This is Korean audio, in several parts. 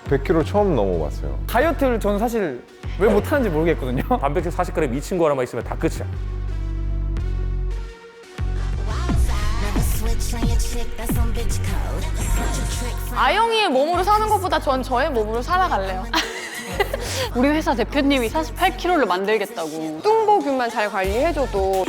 100kg 처음 넘어봤어요. 다이어트를 저는 사실 왜 못하는지 모르겠거든요. 단백질 40g 미친 거 하나만 있으면 다 끝이야. 아영이의 몸으로 사는 것보다 전 저의 몸으로 살아갈래요. 우리 회사 대표님이 48kg를 만들겠다고. 뚱보균만 잘 관리해줘도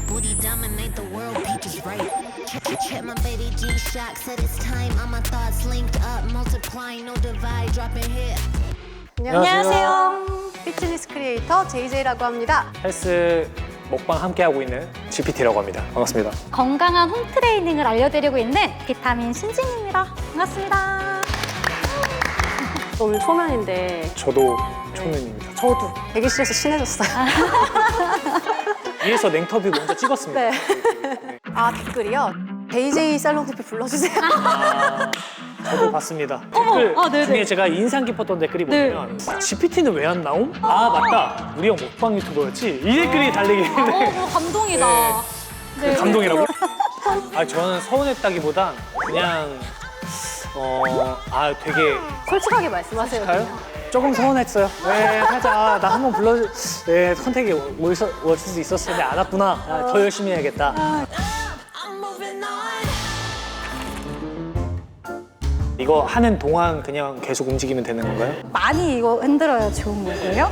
Booty dominate the world, peaches right. Check my baby G-Shock, said it's time. All my thoughts linked up, multiplying, no divide, dropping here. 안녕하세요. 피트니스 크리에이터 JJ라고 합니다. 헬스 먹방 함께하고 있는 GPT라고 합니다. 반갑습니다. 건강한 홈트레이닝을 알려드리고 있는 비타민 신진입니다. 반갑습니다. 오늘 초면인데 저도 초면입니다. 저도 대기실에서 친해졌어요. 위에서 냉터뷰 먼저 찍었습니다. 네. 아 댓글이요? JJ 살롱 TP 불러주세요. 저도 봤습니다. 댓글 네네. 중에 제가 인상 깊었던 댓글이 뭐냐면 GPT는 왜 안 나옴? 아 맞다. 우리 형 먹방 유튜버였지? 이 댓글이 달리길래 감동이다. 네. 감동이라고? 아 저는 서운했다기보단 그냥 되게 솔직하게 말씀하세요. 가요? 조금 서운했어요. 네, 살짝 나 한번 불러줄, 네, 선택이 올 수 있었는데 안 왔구나. 더 열심히 해야겠다. 이거 하는 동안 그냥 계속 움직이면 되는 건가요? 많이 이거 흔들어야 좋은 거예요?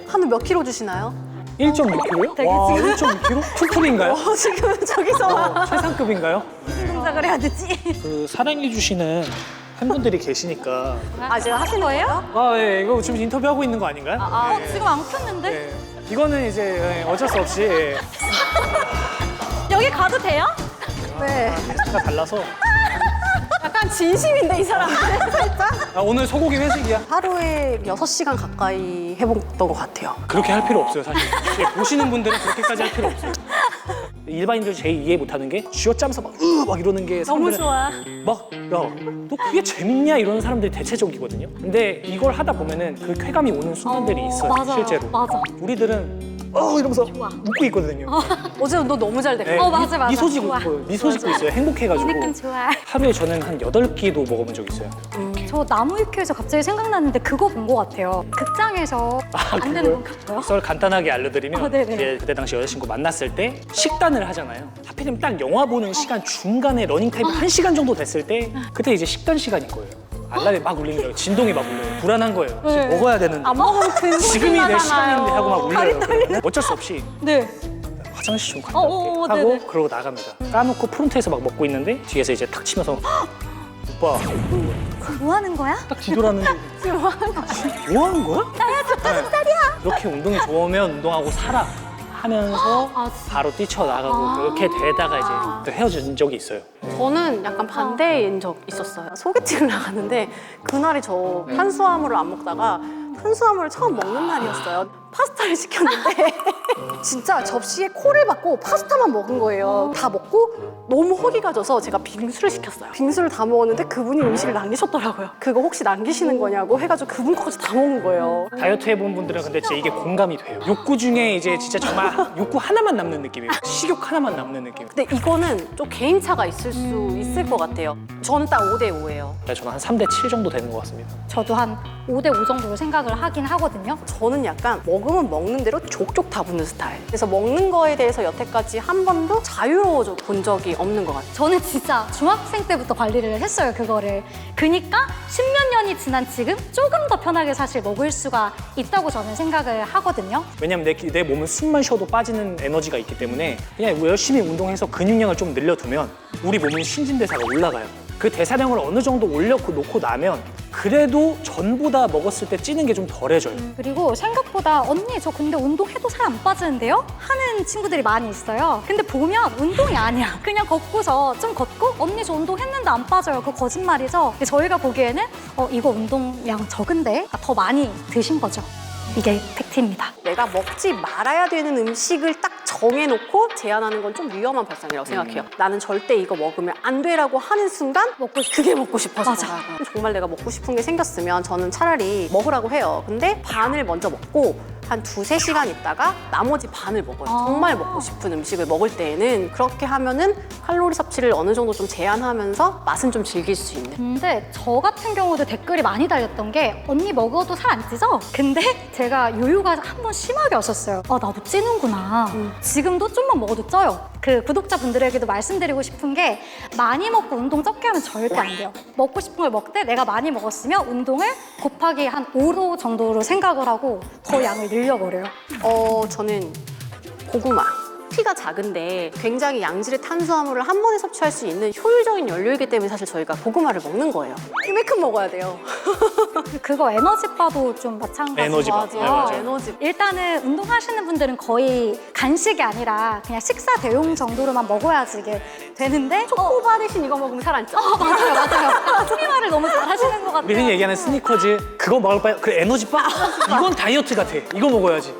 한우 몇 킬로 주시나요? 1.6kg요? 와, 1.6kg? 풀풀인가요? 지금 저기서 최상급인가요? 생각을 해야 되지. 그 사랑해주시는 팬분들이 계시니까. 아 제가 하신 거예요? 아, 예, 이거 지금 인터뷰하고 있는 거 아닌가요? 지금 안 켰는데? 예. 이거는 이제 어쩔 수 없이 여기 가도 돼요? 네. 회사가 달라서. 약간 진심인데 이 사람. 오늘 소고기 회식이야. 하루에 6시간 가까이 해봤던 것 같아요. 그렇게 할 필요 없어요, 사실. 보시는 분들은 그렇게까지 할 필요 없어요. 일반인들 제일 이해 못하는 게 쥐어짜면서 막 이러는 게 너무 사람들은 좋아. 막 야, 너 그게 재밌냐 이러는 사람들이 대체적이거든요. 근데 이걸 하다 보면은 그 쾌감이 오는 순간들이 있어요, 맞아요. 실제로. 맞아. 우리들은 이러면서 웃고 있거든요. 어제 운동 너무 잘 됐고. 네, 맞아. 미소 짓고 좋아. 있어요. 미소 짓고 있어요. 행복해가지고. 이 느낌 좋아. 하루에 저는 한 8끼도 먹어본 적 있어요. 저 나무 위키에서 갑자기 생각났는데 그거 본 것 같아요. 극장에서 안 되는 건가요? 썰 간단하게 알려드리면 네네. 이제 그때 당시 여자친구 만났을 때 식단을 하잖아요. 하필이면 딱 영화 보는 시간 중간에 러닝타임 1시간 정도 됐을 때 그때 이제 식단 시간인 거예요. 알람이 막 울리는 거예요. 진동이 막 울려요. 불안한 거예요. 지금 먹어야 되는데. 안 먹으면 근손 지금이 내 시간인데 하고 막 울려요. 떨리네. 어쩔 수 없이 네. 화장실 좀 갔다 올게 하고 네네. 그러고 나갑니다. 까놓고 프론트에서 막 먹고 있는데 뒤에서 이제 탁 치면서 오빠 뭐 하는 거야? 딱 뒤돌았는데 지금 뭐 하는 거야? 나야 저 5살이야. 이렇게 운동이 좋으면 운동하고 살아 하면서 바로 뛰쳐나가고 그렇게 되다가 이제 또 헤어진 적이 있어요. 저는 약간 반대인 적 있었어요. 소개팅을 나갔는데 그날이 저 탄수화물을 안 먹다가 탄수화물을 처음 먹는 날이었어요. 파스타를 시켰는데 진짜 접시에 코를 박고 파스타만 먹은 거예요. 다 먹고 너무 허기가 져서 제가 빙수를 시켰어요. 빙수를 다 먹었는데 그분이 음식을 남기셨더라고요. 그거 혹시 남기시는 거냐고 해가지고 그분 거까지 다 먹은 거예요. 다이어트 해본 분들은 근데 진짜 이게 공감이 돼요. 욕구 중에 이제 진짜 정말 욕구 하나만 남는 느낌이에요. 식욕 하나만 남는 느낌. 근데 이거는 좀 개인차가 있을 수 있을 것 같아요. 저는 딱 5대5예요. 저는 한 3대7 정도 되는 것 같습니다. 저도 한 5대5 정도로 생각을 하긴 하거든요. 저는 약간 먹으면 먹는 대로 족족 다 붙는 스타일. 그래서 먹는 거에 대해서 여태까지 한 번도 자유로워져 본 적이 없는 것 같아요. 저는 진짜 중학생 때부터 관리를 했어요, 그거를. 그니까 십몇 년이 지난 지금 조금 더 편하게 사실 먹을 수가 있다고 저는 생각을 하거든요. 왜냐면 내 몸은 숨만 쉬어도 빠지는 에너지가 있기 때문에 그냥 열심히 운동해서 근육량을 좀 늘려두면 우리 몸은 신진대사가 올라가요. 그 대사량을 어느 정도 올려놓고 나면 그래도 전보다 먹었을 때 찌는 게 좀 덜해져요. 그리고 생각보다 언니 저 근데 운동해도 살 안 빠지는데요? 하는 친구들이 많이 있어요. 근데 보면 운동이 아니야. 그냥 걷고서 좀 걷고 언니 저 운동했는데 안 빠져요. 그거 거짓말이죠. 근데 저희가 보기에는 이거 운동량 적은데 더 많이 드신 거죠. 이게 팩트입니다. 내가 먹지 말아야 되는 음식을 딱 정해놓고 제한하는 건 좀 위험한 발상이라고 생각해요. 나는 절대 이거 먹으면 안 돼라고 하는 순간 그게 먹고 싶어서 먹어요. 정말 내가 먹고 싶은 게 생겼으면 저는 차라리 먹으라고 해요. 근데 반을 먼저 먹고 한 2-3시간 있다가 나머지 반을 먹어요. 정말 먹고 싶은 음식을 먹을 때에는 그렇게 하면은 칼로리 섭취를 어느 정도 좀 제한하면서 맛은 좀 즐길 수 있는. 근데 저 같은 경우도 댓글이 많이 달렸던 게 언니 먹어도 살 안 찌죠? 근데 제가 요요가 한 번 심하게 왔었어요. 아 나도 찌는구나. 지금도 좀만 먹어도 쪄요. 그 구독자분들에게도 말씀드리고 싶은 게 많이 먹고 운동 적게 하면 절대 안 돼요. 먹고 싶은 걸 먹되 내가 많이 먹었으면 운동을 곱하기 한 5로 정도로 생각을 하고 더 양을 늘려버려요. 저는 고구마. 키가 작은데 굉장히 양질의 탄수화물을 한 번에 섭취할 수 있는 효율적인 연료이기 때문에 사실 저희가 고구마를 먹는 거예요. 이만큼 먹어야 돼요. 그거 에너지바도 좀 마찬가지예요. 에너지바. 네, 맞아요. 에너지. 일단은 운동하시는 분들은 거의 간식이 아니라 그냥 식사 대용 정도로만 먹어야지 이게 되는데 초코바 대신 이거 먹으면 살 안 쪄. 맞아요. 스미마를 너무 잘하시는 것 같아요. 우리 흔히 얘기하는 스니커즈 그거 먹을 바에 그래 에너지바? 이건 다이어트 같아. 이거 먹어야지.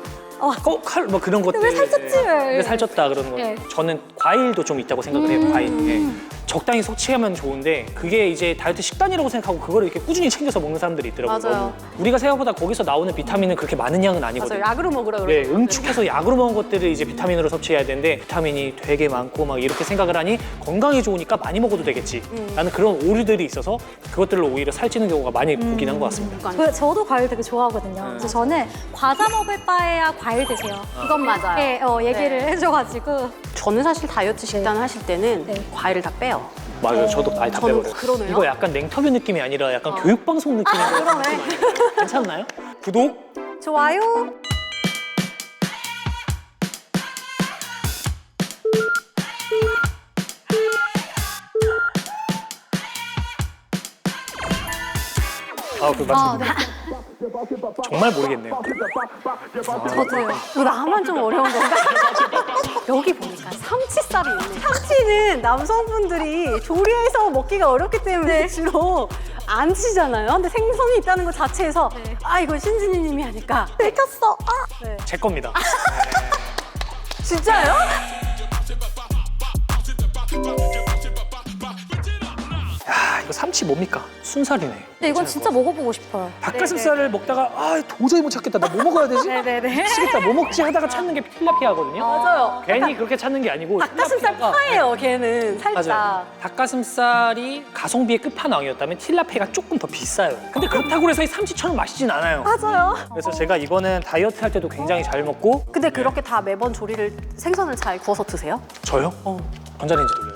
뭐 그런 것들. 왜 살쪘지, 왜? 왜 살쪘다 그러는 거. 예. 저는 과일도 좀 있다고 생각을 해요. 과일. 예. 적당히 섭취하면 좋은데 그게 이제 다이어트 식단이라고 생각하고 그거를 이렇게 꾸준히 챙겨서 먹는 사람들이 있더라고요. 맞아요. 우리가 생각보다 거기서 나오는 비타민은 그렇게 많은 양은 아니거든요. 맞아요. 약으로 먹으라 네, 그러죠. 응축해서 약으로 먹은 것들을 이제 비타민으로 섭취해야 되는데 비타민이 되게 많고 막 이렇게 생각을 하니 건강에 좋으니까 많이 먹어도 되겠지 라는 그런 오류들이 있어서 그것들로 오히려 살찌는 경우가 많이 보긴 한 것 같습니다. 저도 과일 되게 좋아하거든요. 그래서 저는 과자 먹을 바에야 과일 드세요. 그건 맞아요. 네, 얘기를 해줘가지고 저는 사실 다이어트 식단을 하실 때는 네. 과일을 다 빼요. 맞아요, 저도 아예 다 저는 빼버려요. 그러네요. 이거 약간 냉터뷰 느낌이 아니라 약간 교육방송 느낌인 거 그러네. 괜찮나요? 구독! 좋아요. 그 맞습니다. 정말 모르겠네요. 저도요. 이거 나만 좀 어려운 건가? 여기 보니까 삼치살이 있네. 삼치는 남성분들이 조리해서 먹기가 어렵기 때문에 주로 안 치잖아요. 근데 생선이 있다는 것 자체에서 아 이거 신진희님이 하니까 들켰어. 제 겁니다. 진짜요? 야, 이거 삼치 뭡니까? 순살이네. 근데 이건 진짜 먹어보고 싶어요. 닭가슴살을 먹다가 아 도저히 못 찾겠다. 나 뭐 먹어야 되지? 네네네. 미치겠다. 뭐 먹지 하다가 찾는 게 틸라피아거든요. 맞아요. 괜히 그렇게 찾는 게 아니고 닭가슴살 틸라피아가- 파예요, 걔는 맞아요. 살짝. 닭가슴살이 가성비의 끝판왕이었다면 틸라피아가 조금 더 비싸요. 근데 그렇다고 해서 이 삼치처럼 맛있진 않아요. 맞아요. 그래서 제가 이거는 다이어트 할 때도 굉장히 잘 먹고 근데 그렇게 다 매번 조리를 생선을 잘 구워서 드세요? 저요? 전자레인지 돌려요.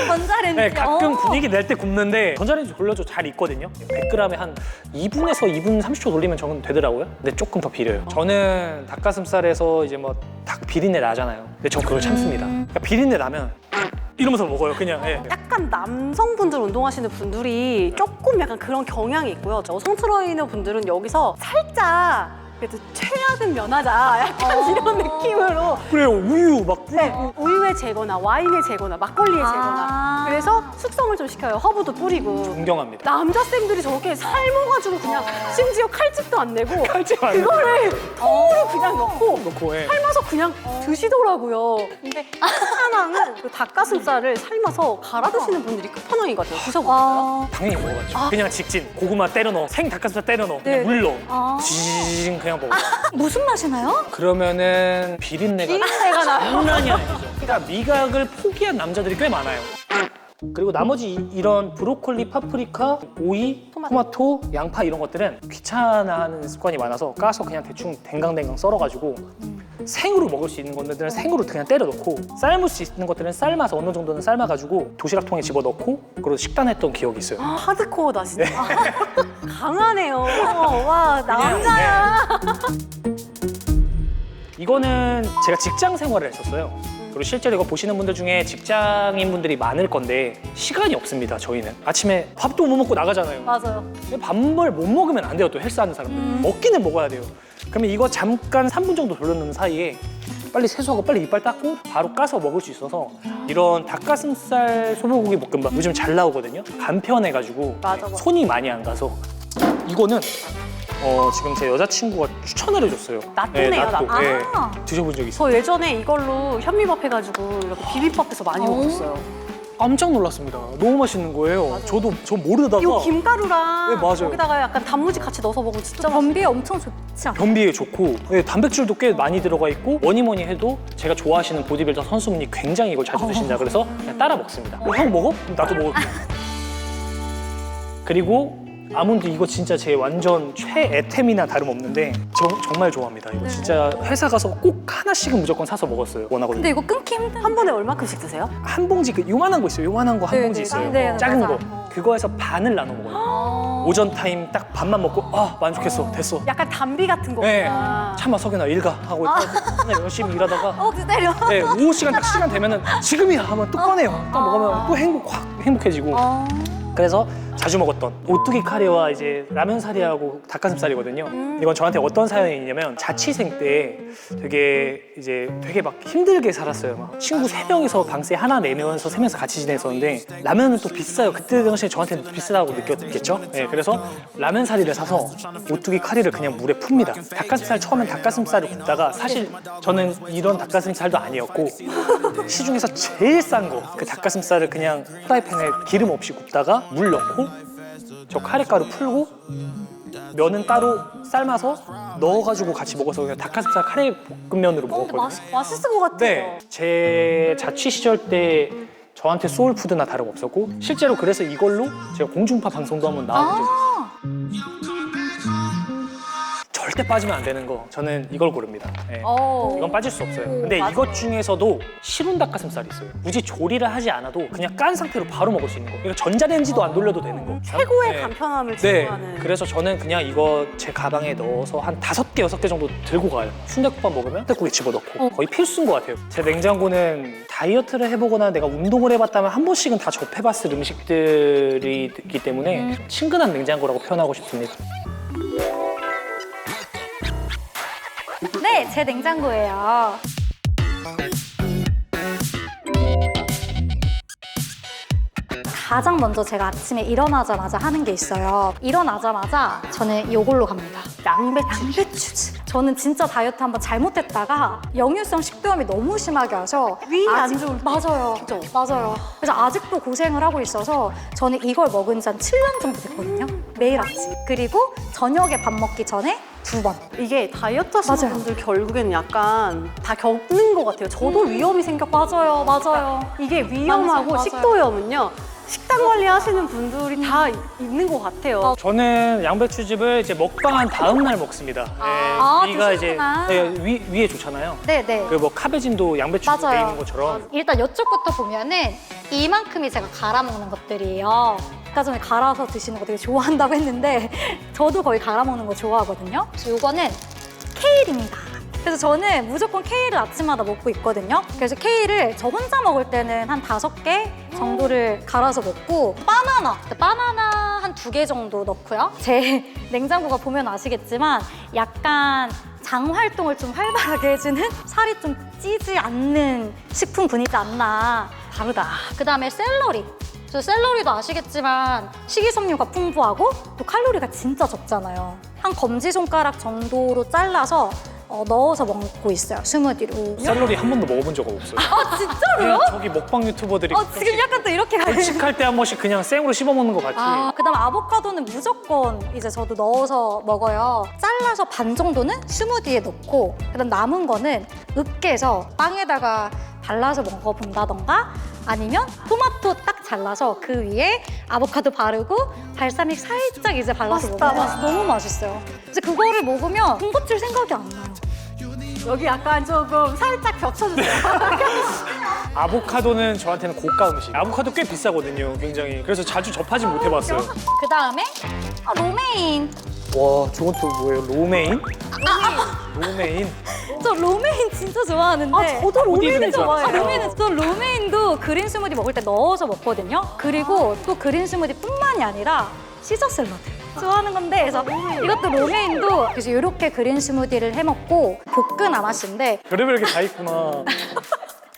전자레인지. 네, 가끔 분위기 낼 때 굽는데 전자레인지 돌려도 잘 익거든요. 100g에 한 2분에서 2분 30초 돌리면 저는 되더라고요. 근데 조금 더 비려요. 저는 닭가슴살에서 이제 뭐 닭 비린내 나잖아요. 근데 저 그걸 참습니다. 그러니까 비린내 나면 이러면서 먹어요, 그냥. 예. 약간 남성분들 운동하시는 분들이 조금 약간 그런 경향이 있고요. 여성 트레이너 분들은 여기서 살짝 그래도 최악은 면하자 약간 이런 느낌으로 그래요, 우유 막 네, 우유에 재거나 와인에 재거나 막걸리에 재거나 그래서 숙성을 좀 시켜요. 허브도 뿌리고. 존경합니다. 남자쌤들이 저렇게 삶아가지고 그냥 심지어 칼집도 안 내고 칼집 안 내고. 그거를 통으로 그냥 넣고 예. 삶아서 그냥 드시더라고요. 근데 끝판왕은 그 닭가슴살을 삶아서 갈아 드시는 분들이 끝판왕이거든요. 드셔보셨어요? 당연히 먹어봤죠. 그냥 직진, 고구마 때려 넣어, 생 닭가슴살 때려 넣어, 그냥 물 넣어. 지징 그냥 먹어. 무슨 맛이 나요? 그러면은 비린내가 비린내가 나요. 장난이 아니죠. 그러니까 미각을 포기한 남자들이 꽤 많아요. 그리고 나머지 이런 브로콜리, 파프리카, 오이, 토마토, 양파 이런 것들은 귀찮아하는 습관이 많아서 까서 그냥 대충 댕강댕강 썰어가지고 생으로 먹을 수 있는 것들은 생으로 그냥 때려 넣고 삶을 수 있는 것들은 삶아서 어느 정도는 삶아가지고 도시락통에 집어넣고 그리고 식단했던 기억이 있어요. 하드코어다 진짜. 강하네요. 와 남자야. 이거는 제가 직장 생활을 했었어요. 그리고 실제로 이거 보시는 분들 중에 직장인 분들이 많을 건데 시간이 없습니다, 저희는. 아침에 밥도 못 먹고 나가잖아요. 맞아요. 밥을 못 먹으면 안 돼요, 또 헬스하는 사람들. 먹기는 먹어야 돼요. 그러면 이거 잠깐 3분 정도 돌려놓는 사이에 빨리 세수하고 빨리 이빨 닦고 바로 까서 먹을 수 있어서 이런 닭가슴살 소불고기 볶음밥 요즘 잘 나오거든요. 간편해가지고 맞아. 손이 많이 안 가서 이거는 지금 제 여자친구가 추천을 해줬어요. 나또네요, 나또. 나또. 네, 드셔본 적 있어요? 저 예전에 이걸로 현미밥 해가지고 이렇게 비빔밥해서 많이 먹었어요. 깜짝 놀랐습니다. 너무 맛있는 거예요. 저 모르다가 이거 김가루랑 네, 맞아요. 거기다가 약간 단무지 같이 넣어서 먹으면 진짜 변비에 엄청 좋지 않아요? 변비에 좋고 단백질도 꽤 많이 들어가 있고 뭐니 해도 제가 좋아하시는 보디빌더 선수분이 굉장히 이걸 자주 드신다 그래서 그냥 따라 먹습니다. 형 먹어? 그럼 나도 먹어. 그리고 아몬드 이거 진짜 제 완전 최애템이나 다름없는데 정말 좋아합니다. 이거 진짜 회사 가서 꼭 하나씩은 무조건 사서 먹었어요. 원하거든요. 근데 이거 끊기 힘든. 한 번에 얼마큼씩 드세요? 한 봉지 그 요만한 거 있어요. 요만한 거 한 네, 봉지 네. 있어요. 네, 작은 맞아. 거. 그거에서 반을 나눠 먹어요. 오전 타임 딱 반만 먹고 만족했어. 됐어. 약간 단비 같은 거구나. 네. 참아 석연아 일가 하고 그냥 열심히 일하다가 기다려. 네, 오후 시간 딱 시간 되면은 지금이야 하면 또 꺼내요. 딱 먹으면 또 행복해지고. 그래서 자주 먹었던 오뚜기 카레와 이제 라면 사리하고 닭가슴살이거든요. 이건 저한테 어떤 사연이 있냐면 자취생 때 되게 막 힘들게 살았어요. 막 친구 3명이서 방세 하나 내면서 3명이서 같이 지냈었는데 라면은 또 비싸요. 그때 당시에 저한테는 비싸다고 느꼈겠죠. 네, 그래서 라면 사리를 사서 오뚜기 카레를 그냥 물에 풉니다. 닭가슴살 처음엔 닭가슴살을 굽다가 사실 저는 이런 닭가슴살도 아니었고 시중에서 제일 싼 거 그 닭가슴살을 그냥 프라이팬에 기름 없이 굽다가 물 넣고 저 카레가루 풀고 면은 따로 삶아서 넣어가지고 같이 먹어서 그냥 닭가슴살 카레 볶음면으로 먹었거든요. 맛있을 것 같아요. 네, 제 자취 시절 때 저한테 소울푸드나 다름없었고 실제로 그래서 이걸로 제가 공중파 방송도 한번 나온 적이 있어요. 절대 빠지면 안 되는 거 저는 이걸 고릅니다. 네. 이건 빠질 수 없어요. 근데 이것 중에서도 실온 닭가슴살이 있어요. 굳이 조리를 하지 않아도 그냥 깐 상태로 바로 먹을 수 있는 거. 이거 전자레인지도 안 돌려도 되는 거. 최고의 네. 간편함을 네, 제공하는. 그래서 저는 그냥 이거 제 가방에 넣어서 한 5개, 6개 정도 들고 가요. 순댓국밥 먹으면 순댓국에 집어넣고 거의 필수인 것 같아요. 제 냉장고는 다이어트를 해보거나 내가 운동을 해봤다면 한 번씩은 다 접해봤을 음식들이 있기 때문에 좀 친근한 냉장고라고 표현하고 싶습니다. 네, 제 냉장고예요. 가장 먼저 제가 아침에 일어나자마자 하는 게 있어요. 일어나자마자 저는 이걸로 갑니다. 양배추즙. 저는 진짜 다이어트 한번 잘못했다가 역류성 식도염이 너무 심하게 와서 위에 안 좋을 때. 맞아요. 맞아요. 그래서 아직도 고생을 하고 있어서 저는 이걸 먹은 지 한 7년 정도 됐거든요. 매일 아침. 그리고 저녁에 밥 먹기 전에 2번. 이게 다이어트 하시는 맞아요. 분들 결국에는 약간 다 겪는 것 같아요. 저도 위험이 생겼거든요. 맞아요. 이게 위험하고 맞아요. 식도염은요. 식단 관리하시는 분들이 다 있는 것 같아요. 저는 양배추즙을 이제 먹방한 다음 날 먹습니다. 위가 이제 드시구나. 위에 좋잖아요. 네네. 그 뭐 카베진도 양배추즙 돼 맞아요. 있는 것처럼 일단 이쪽부터 보면은 이만큼이 제가 갈아 먹는 것들이에요. 아까 전에 갈아서 드시는 거 되게 좋아한다고 했는데 저도 거의 갈아 먹는 거 좋아하거든요. 그래서 이거는 케일입니다. 그래서 저는 무조건 케일을 아침마다 먹고 있거든요. 그래서 케일을 저 혼자 먹을 때는 한 5개 정도를 갈아서 먹고 바나나 한 2개 정도 넣고요. 제 냉장고가 보면 아시겠지만 약간 장 활동을 좀 활발하게 해주는 살이 좀 찌지 않는 식품군이지 않나. 다르다. 그다음에 샐러리. 저 샐러리도 아시겠지만 식이섬유가 풍부하고 또 칼로리가 진짜 적잖아요. 한 검지손가락 정도로 잘라서 넣어서 먹고 있어요, 스무디로. 샐러리 한 번도 먹어본 적 없어요. 아, 진짜로요? 그냥 저기 먹방 유튜버들이 지금 약간 또 이렇게 가요. 음식할 때 한 번씩 그냥 생으로 씹어 먹는 거 같지. 그다음 아보카도는 무조건 이제 저도 넣어서 먹어요. 잘라서 반 정도는 스무디에 넣고 그다음 남은 거는 으깨서 빵에다가 발라서 먹어본다던가 아니면 토마토 딱 잘라서 그 위에 아보카도 바르고 발사믹 살짝 이제 발라서 맛있다, 먹으면 너무 맛있어요. 그래서 그거를 먹으면 군것질 생각이 안 나요. 여기 약간 조금 살짝 겹쳐주세요. 아보카도는 저한테는 고가 음식. 아보카도 꽤 비싸거든요, 굉장히. 그래서 자주 접하진 못해봤어요. 그다음에 로메인. 와, 저건 또 뭐예요? 로메인? 로메인? 저 로메인 진짜 좋아하는데. 저도 로메인 로메인 좋아해요. 저 로메인도 그린 스무디 먹을 때 넣어서 먹거든요. 그리고 또 그린 스무디뿐만이 아니라 시저 샐러드 좋아하는 건데 그래서 이것도 로메인도 그래서 이렇게 그린 스무디를 해 먹고 볶은 아마씨인데 별의별 게 다 있구나.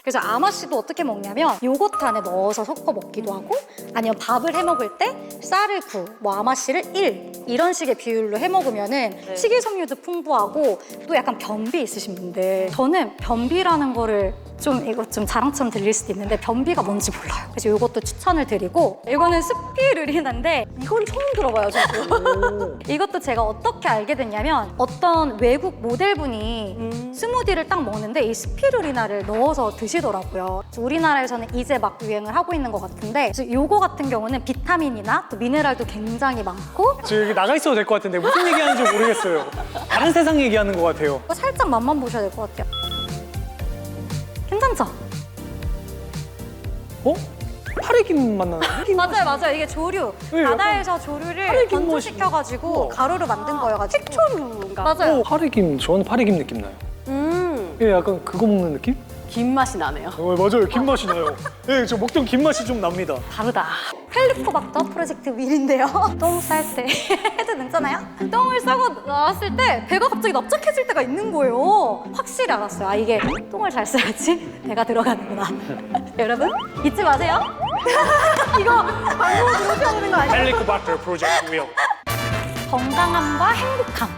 그래서 아마씨도 어떻게 먹냐면 요거트 안에 넣어서 섞어 먹기도 하고 아니면 밥을 해 먹을 때 쌀을 뭐 아마씨를 1 이런 식의 비율로 해 먹으면은 식이섬유도 풍부하고 또 약간 변비 있으신 분들, 저는 변비라는 거를 좀 이거 좀 자랑처럼 들릴 수도 있는데 변비가 뭔지 몰라요. 그래서 이것도 추천을 드리고, 이거는 스피루리나인데 이건 처음 들어봐요, 저도. 이것도 제가 어떻게 알게 됐냐면 어떤 외국 모델분이 스무디를 딱 먹는데 이 스피루리나를 넣어서 드시더라고요. 그래서 우리나라에서는 이제 막 유행을 하고 있는 것 같은데, 그래서 이거 같은 경우는 비타민이나 또 미네랄도 굉장히 많고 저 여기 나가 있어도 될 것 같은데 무슨 얘기하는지 모르겠어요. 다른 세상 얘기하는 것 같아요. 살짝 맛만 보셔야 될 것 같아요. 괜찮죠? 어? 파래김 맛 나는데? 맞아요. 이게 조류. 네, 바다에서 조류를 파래김 건조시켜가지고 가루로 만든 거여가지고. 식초류인가? 맞아요. 파래김, 저는 파래김 느낌 나요. 예, 약간 그거 먹는 느낌? 김 맛이 나네요. 맞아요. 김 맛이 나요. 예, 저 먹던 김 맛이 좀 납니다. 다르다. 헬리코박터 프로젝트 윌인데요. 똥 쌀 때 해도 괜찮아요? 똥을 싸고 나왔을 때 배가 갑자기 납작해질 때가 있는 거예요. 확실히 알았어요. 아, 이게 똥을 잘 싸야지 배가 들어가는구나. 여러분 잊지 마세요. 이거 방송으로 들으셔야 되는 거 아니에요? 헬리코박터 프로젝트 윌. 건강함과 행복함.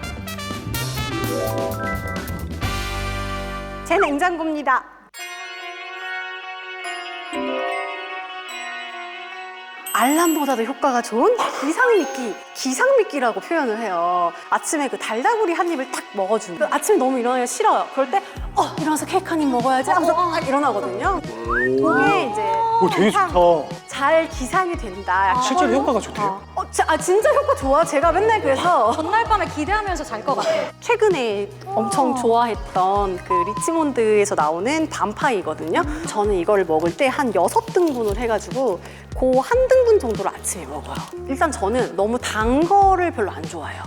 제 냉장고입니다. 알람보다도 효과가 좋은 기상미끼라고 표현을 해요. 아침에 그 달다구리 한 입을 딱 먹어주는. 그 아침에 너무 일어나기가 싫어요. 그럴 때 일어나서 케이크 한 입 먹어야지 하면서 딱 일어나거든요. 그게 이제 오, 되게 좋다. 잘 기상이 된다. 약간 실제로 효과가 좋대요? 진짜 효과 좋아. 제가 맨날 그래서 전날 밤에 기대하면서 잘 것 같아요. 최근에 엄청 좋아했던 그 리치몬드에서 나오는 밤파이거든요. 저는 이걸 먹을 때 한 6등분을 해가지고 그 한 등분 정도를 아침에 먹어요. 일단 저는 너무 단 거를 별로 안 좋아해요.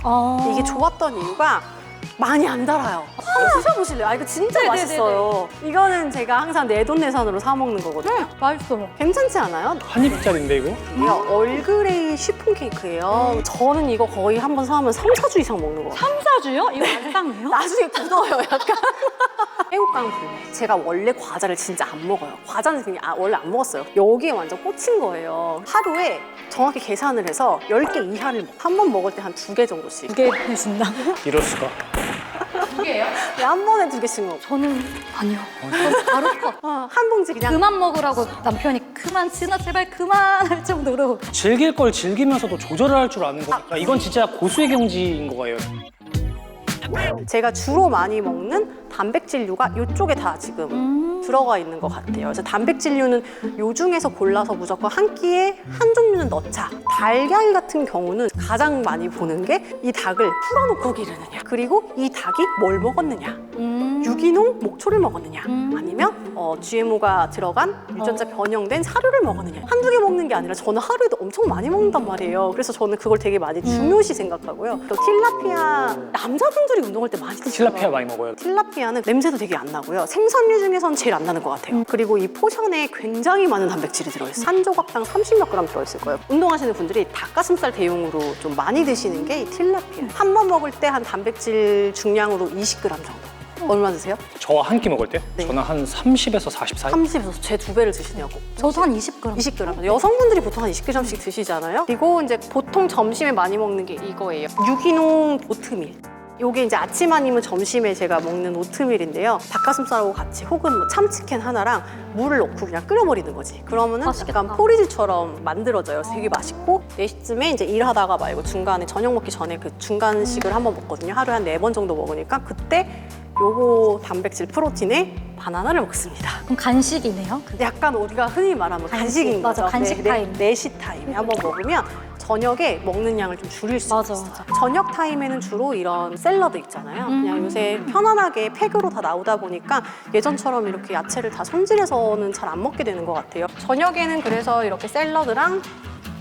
이게 좋았던 이유가 많이 안 달아요. 한번 드셔보실래요? 이거 진짜 네네네네. 맛있어요. 이거는 제가 항상 내돈내산으로 사 먹는 거거든요. 맛있어. 괜찮지 않아요? 한 입짜리인데 이거? 이게 얼그레이 쉬폰 케이크예요. 저는 이거 거의 한 번 사면 3, 4주 이상 먹는 거 같아요. 3사주요? 이거 안상이에요? 나중에 굳어요, 약간. 새우깡. 제가 원래 과자를 진짜 안 먹어요. 과자는 그냥 원래 안 먹었어요. 여기에 완전 꽂힌 거예요. 하루에 정확히 계산을 해서 10개 이하를 한 번 먹을 때 한 2개 정도씩. 2개 드신다. 이럴 수가. 한 번에 2개씩 먹어. 저는 아니요. 전 바로 컷. 한 봉지 그냥. 그만 먹으라고 남편이 그만 지나 제발 그만 할 정도로. 즐길 걸 즐기면서도 조절을 할 줄 아는 거니까 이건 진짜 고수의 경지인 거예요. 제가 주로 많이 먹는 단백질류가 이쪽에 다 지금 들어가 있는 것 같아요. 그래서 단백질류는 요 중에서 골라서 무조건 한 끼에 한 종류는 넣자. 달걀 같은 경우는 가장 많이 보는 게 이 닭을 풀어놓고 기르느냐, 그리고 이 닭이 뭘 먹었느냐, 유기농 목초를 먹었느냐, 아니면 GMO가 들어간 유전자 변형된 사료를 먹었느냐. 한두 개 먹는 게 아니라 저는 하루에도 엄청 많이 먹는단 말이에요. 그래서 저는 그걸 되게 많이 중요시 생각하고요. 또 틸라피아, 남자분들이 운동할 때 많이 드시는 틸라피아 많이 먹어요. 틸라피아는 냄새도 되게 안 나고요. 생선류 중에서는 제일 안 나는 것 같아요. 그리고 이 포션에 굉장히 많은 단백질이 들어있어요. 한 조각당 30몇 그램 들어있을 거예요. 운동하시는 분들이 닭가슴살 대용으로 좀 많이 드시는 게 이 틸라피아. 한 번 먹을 때 한 단백질 중량으로 20g 정도. 얼마 드세요? 저 한 끼 먹을 때요? 네. 저는 한 30에서 40 사이? 30에서 제 2배를 드시냐고. 저도 한 20g. 20g. 여성분들이 보통 한 20g씩 드시잖아요. 그리고 이제 보통 점심에 많이 먹는 게 이거예요. 유기농 오트밀. 요게 이제 아침 아니면 점심에 제가 먹는 오트밀인데요. 닭가슴살하고 같이 혹은 뭐 참치캔 하나랑 물을 넣고 그냥 끓여버리는 거지. 그러면은 맛있겠다. 약간 포리지처럼 만들어져요. 되게 맛있고 4시쯤에 이제 일하다가 말고 중간에 저녁 먹기 전에 그 중간식을 한번 먹거든요. 하루에 한 4번 정도 먹으니까 그때 요거 단백질 프로틴에 바나나를 먹습니다. 그럼 간식이네요. 약간 우리가 흔히 말하면 간식인 맞아, 거죠. 간식 타임. 4시 타임에 한번 먹으면 저녁에 먹는 양을 좀 줄일 수 맞아, 있어요. 맞아. 저녁 타임에는 주로 이런 샐러드 있잖아요. 그냥 요새 편안하게 팩으로 다 나오다 보니까 예전처럼 이렇게 야채를 다 손질해서는 잘 안 먹게 되는 것 같아요. 저녁에는 그래서 이렇게 샐러드랑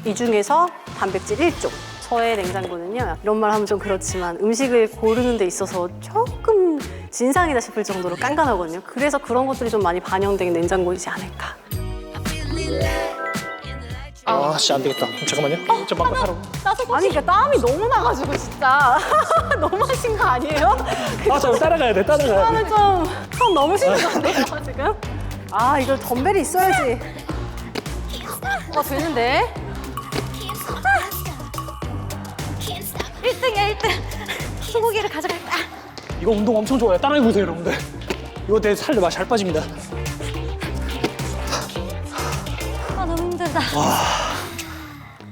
이 중에서 단백질 1종. 저의 냉장고는요, 이런 말 하면 좀 그렇지만 음식을 고르는 데 있어서 조금 진상이다 싶을 정도로 깐깐하거든요. 그래서 그런 것들이 좀 많이 반영된 냉장고이지 않을까. 아씨 안 되겠다. 잠깐만요. 저 막고 사러. 아니, 그러니까 땀이 너무 나가지고 진짜 너무 하신 거 아니에요? 아, 저 따라가야 돼. 따라가야 돼. 저는 좀 넘으신 거 같네요, 지금. 아, 이거 덤벨이 있어야지. 되는데? 1등이야 1등. 소고기를 가져갈 거야. 이거 운동 엄청 좋아요. 따라해보세요, 여러분들. 이거 내 살 잘 빠집니다. 아 너무 힘들다.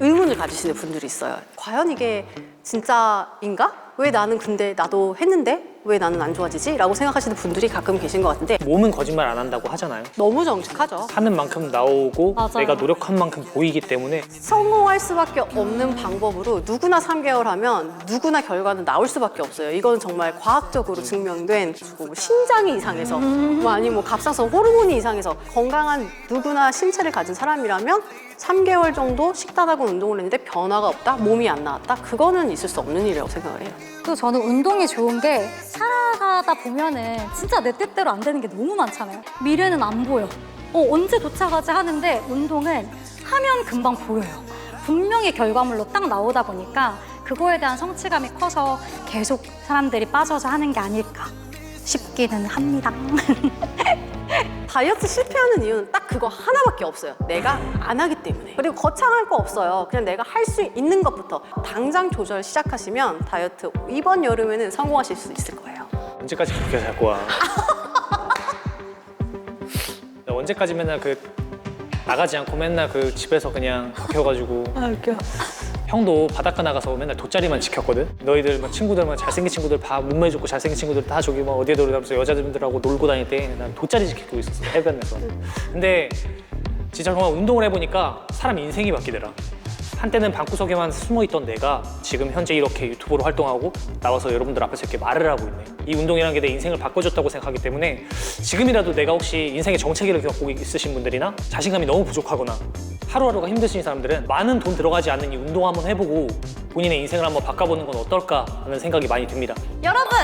의문을 가지시는 분들이 있어요. 과연 이게 진짜인가? 왜 나는 근데 나도 했는데 왜 나는 안 좋아지지? 라고 생각하시는 분들이 가끔 계신 것 같은데 몸은 거짓말 안 한다고 하잖아요. 너무 정직하죠. 하는 만큼 나오고 맞아요. 내가 노력한 만큼 보이기 때문에 성공할 수밖에 없는 방법으로 누구나 3개월 하면 누구나 결과는 나올 수밖에 없어요. 이건 정말 과학적으로 증명된 뭐 신장이 이상해서 뭐 아니면 뭐 갑상선 호르몬이 이상해서 건강한 누구나 신체를 가진 사람이라면 3개월 정도 식단하고 운동을 했는데 변화가 없다? 몸이 안 나왔다? 그거는 있을 수 없는 일이라고 생각을 해요. 그리고 저는 운동이 좋은 게 살아가다 보면은 진짜 내 뜻대로 안 되는 게 너무 많잖아요. 미래는 안 보여. 언제 도착하지 하는데 운동은 하면 금방 보여요. 분명히 결과물로 딱 나오다 보니까 그거에 대한 성취감이 커서 계속 사람들이 빠져서 하는 게 아닐까 싶기는 합니다. 다이어트 실패하는 이유는 딱 그거 하나밖에 없어요. 내가 안 하기 때문에. 그리고 거창할 거 없어요. 그냥 내가 할 수 있는 것부터 당장 조절 시작하시면 다이어트 이번 여름에는 성공하실 수 있을 거예요. 언제까지 그렇게 살 거야? 나 언제까지 맨날 나가지 않고 맨날 집에서 그냥 박혀가지고 형도 바닷가 나가서 맨날 돗자리만 지켰거든. 너희들 막 친구들 잘생긴 친구들 몸매 좋고 잘생긴 친구들 다 저기 막 어디에 돌아다니면서 여자들하고 놀고 다닐 때 난 돗자리 지키고 있었어, 해변에서. 근데 진짜 정말 운동을 해보니까 사람 인생이 바뀌더라. 한때는 방구석에만 숨어있던 내가 지금 현재 이렇게 유튜버로 활동하고 나와서 여러분들 앞에서 이렇게 말을 하고 있네. 이 운동이라는 게 내 인생을 바꿔줬다고 생각하기 때문에 지금이라도 내가 혹시 인생의 정체기를 겪고 있으신 분들이나 자신감이 너무 부족하거나 하루하루가 힘드신 사람들은 많은 돈 들어가지 않는 이 운동 한번 해보고 본인의 인생을 한번 바꿔보는 건 어떨까 하는 생각이 많이 듭니다. 여러분!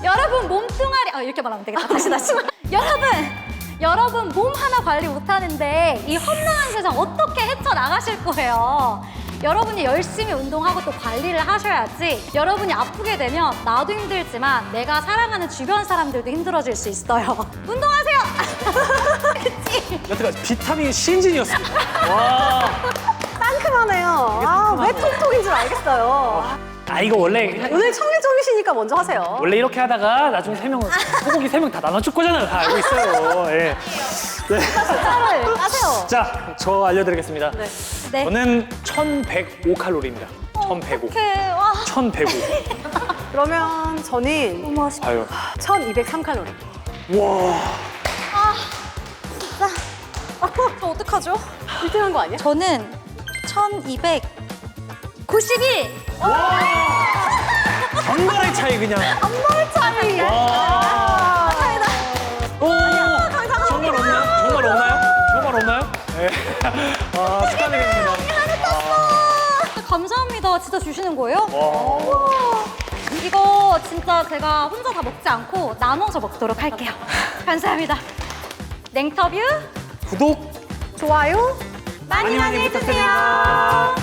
여러분 몸뚱아리 이렇게 말하면 되겠다. 다시. 여러분 몸 하나 관리 못하는데 이 험난한 세상 어떻게 헤쳐나가실 거예요? 여러분이 열심히 운동하고 또 관리를 하셔야지. 여러분이 아프게 되면 나도 힘들지만 내가 사랑하는 주변 사람들도 힘들어질 수 있어요. 운동하세요! 그치? 여태까지 비타민 신진이었습니다. 와. 상큼하네요. 왜 톡톡인 줄 알겠어요. 이거 원래 오늘 청일점이시니까 먼저 하세요. 원래 이렇게 하다가 나중에 소고기 3명 다 나눠줄 거잖아요. 다 알고 있어요. 예. 숫자를 까세요. 자, 저 알려드리겠습니다. 네. 저는 1105칼로리입니다. 1105. 와 1105. 그러면 저는 너무 아쉽다. 아유. 1203칼로리. 와. 저 어떡하죠? 1등한 거 아니야? 저는 1291. 정말의 차이 그냥. 차이. 와. 오. 정말 없나요? 정말 없나요? 정말 없나요? 네. 축하드립니다. 감사합니다. 진짜 주시는 거예요? 우와. 이거 진짜 제가 혼자 다 먹지 않고 나눠서 먹도록 할게요. 감사합니다. 냉터뷰 구독 좋아요. 많이 부탁드립니다.